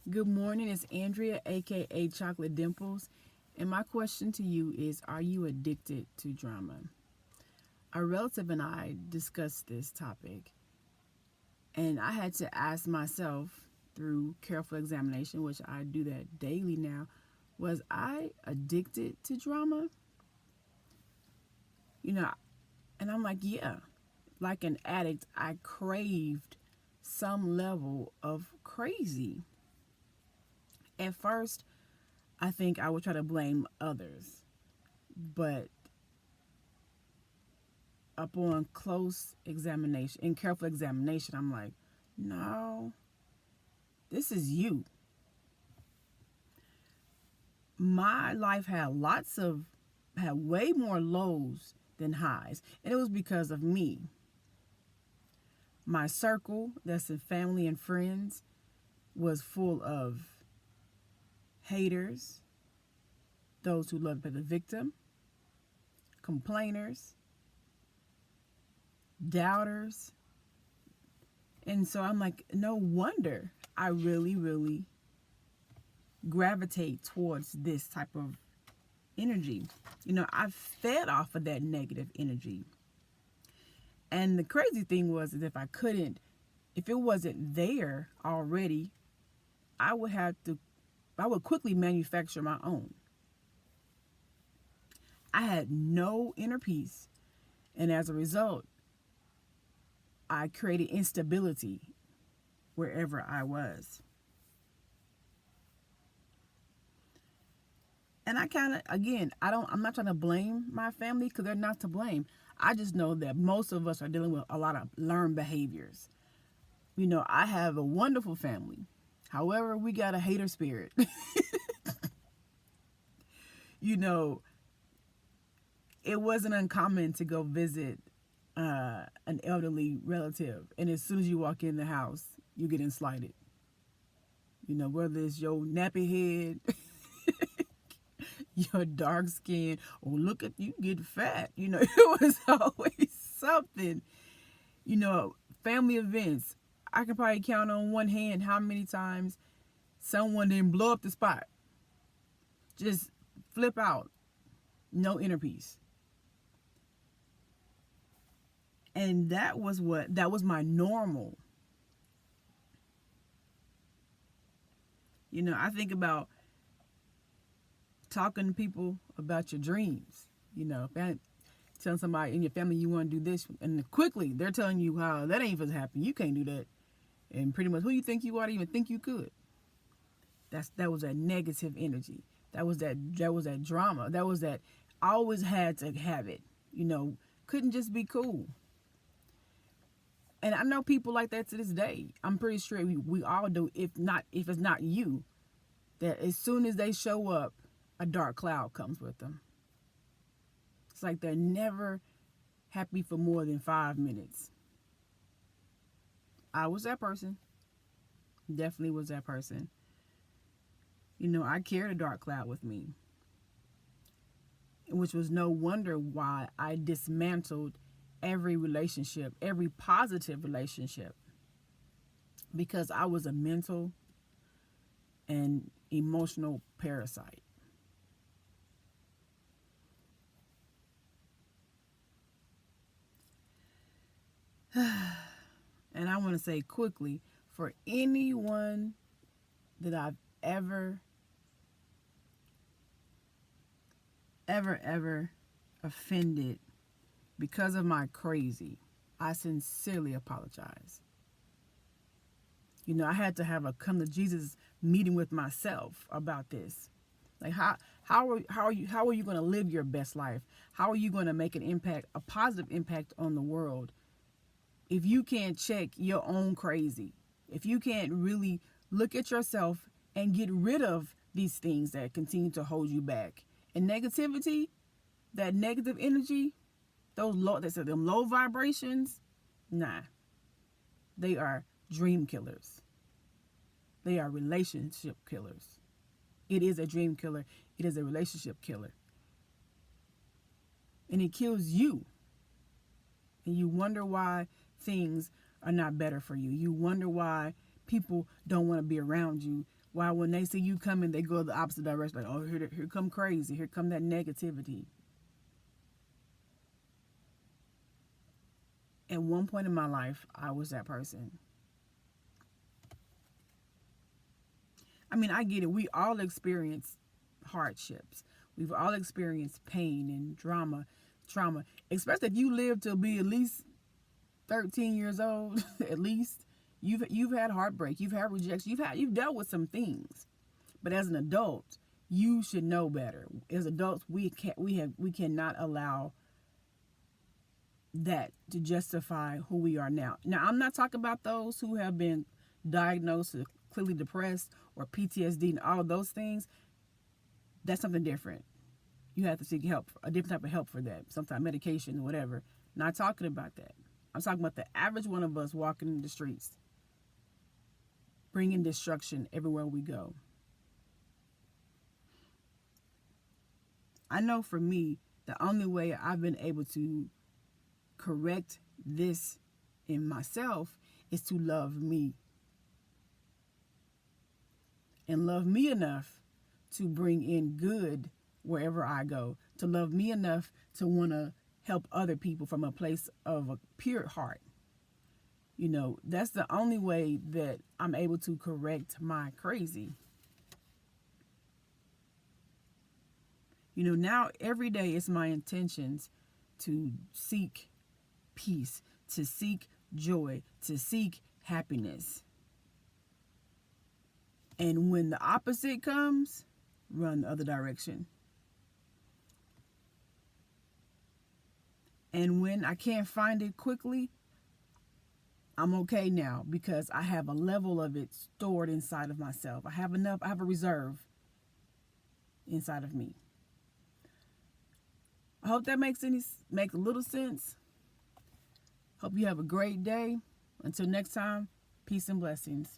Good morning, it's Andrea, aka Chocolate Dimples, and my question to you is: are you addicted to drama? A relative and I discussed this topic, and I had to ask myself through careful examination, which I do that daily now: was I addicted to drama? You know, and I'm like, yeah, like an addict, I craved some level of crazy. At first, I think I would try to blame others, but upon close examination and careful examination, I'm like, no, this is you. My life had way more lows than highs, and it was because of me. My circle, that's in family and friends, was full of haters, those who love to play the victim, complainers, doubters. And so I'm like, no wonder I really gravitate towards this type of energy. I fed off of that negative energy. And the crazy thing was that if it wasn't there already, I would quickly manufacture my own. I had no inner peace, and as a result, I created instability wherever I was. And I kind of, again, I'm not trying to blame my family because they're not to blame. I just know that most of us are dealing with a lot of learned behaviors. I have a wonderful family. However, we got a hater spirit. you know, it wasn't uncommon to go visit an elderly relative, and as soon as you walk in the house, you're getting slighted. Whether it's your nappy head, your dark skin, or look at you get fat. It was always something. Family events. I can probably count on one hand how many times someone didn't blow up the spot. Just flip out. No inner peace. And that was my normal. I think about talking to people about your dreams. Telling somebody in your family you want to do this, and quickly they're telling you how that ain't supposed to happen. You can't do that. And pretty much who you think you are to even think you could. That was that negative energy. That was that drama. That was that I always had to have it. Couldn't just be cool. And I know people like that to this day. I'm pretty sure we all do. If it's not you, that as soon as they show up, a dark cloud comes with them. It's like they're never happy for more than 5 minutes. I was that person. Definitely was that person. I carried a dark cloud with me, which was no wonder why I dismantled every relationship, every positive relationship, because I was a mental and emotional parasite. And I want to say quickly, for anyone that I've ever offended because of my crazy, I sincerely apologize. I had to have a come to Jesus meeting with myself about this. Like how are you going to live your best life? How are you going to make a positive impact on the world, if you can't check your own crazy? If you can't really look at yourself and get rid of these things that continue to hold you back. And negativity, that negative energy, them low vibrations, nah. They are dream killers. They are relationship killers. It is a dream killer. It is a relationship killer. And it kills you. And you wonder why things are not better for you. You wonder why people don't want to be around you While when they see you coming, they go the opposite direction. Like, oh, here come crazy. Here come that negativity. At one point in my life, I was that person. I mean, I get it. We all experience hardships. We've all experienced pain and trauma. Especially if you live to be at least 13 years old, at least you've had heartbreak, you've had rejection, you've dealt with some things. But as an adult, you should know better. As adults, we cannot allow that to justify who we are now. Now, I'm not talking about those who have been diagnosed with clearly depressed or PTSD and all of those things. That's something different. You have to seek help, a different type of help for that, sometimes medication or whatever. Not talking about that. I'm talking about the average one of us walking in the streets, bringing destruction everywhere we go. I know for me, the only way I've been able to correct this in myself is to love me. And love me enough to bring in good wherever I go. To love me enough to want to help other people from a place of a pure heart. You know, that's the only way that I'm able to correct my crazy. You know, now every day it's my intentions to seek peace, to seek joy, to seek happiness. And when the opposite comes, run the other direction. And when I can't find it quickly, I'm okay now because I have a level of it stored inside of myself. I have a reserve inside of me. I hope that makes a little sense. Hope you have a great day. Until next time, peace and blessings.